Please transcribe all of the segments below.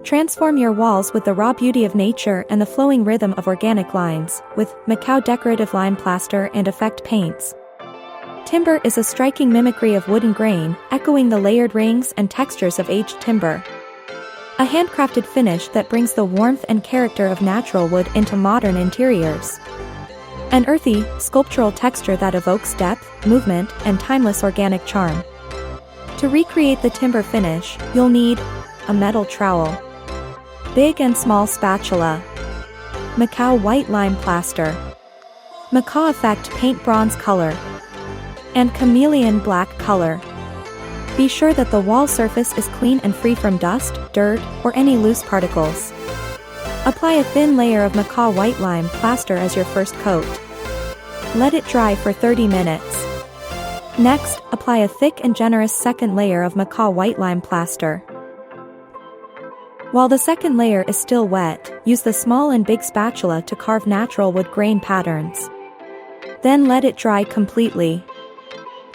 Transform your walls with the raw beauty of nature and the flowing rhythm of organic lines, with Makaw decorative lime plaster and effect paints. Timber is a striking mimicry of wooden grain, echoing the layered rings and textures of aged timber. A handcrafted finish that brings the warmth and character of natural wood into modern interiors. An earthy, sculptural texture that evokes depth, movement, and timeless organic charm. To recreate the timber finish, you'll need a metal trowel, big and small spatula, Makaw white lime plaster, Makaw effect paint bronze color, and chameleon black color. Be sure that the wall surface is clean and free from dust, dirt, or any loose particles. Apply a thin layer of Makaw white lime plaster as your first coat. Let it dry for 30 minutes. Next, apply a thick and generous second layer of Makaw white lime plaster. While the second layer is still wet, use the small and big spatula to carve natural wood grain patterns. Then let it dry completely.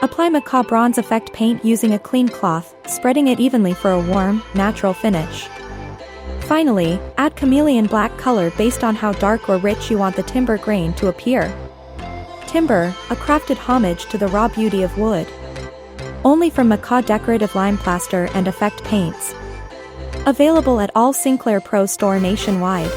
Apply Makaw bronze effect paint using a clean cloth, spreading it evenly for a warm, natural finish. Finally, add chameleon black color based on how dark or rich you want the timber grain to appear. Timber, a crafted homage to the raw beauty of wood. Only from Makaw decorative lime plaster and effect paints. Available at all SINCLAIR Pro Store nationwide.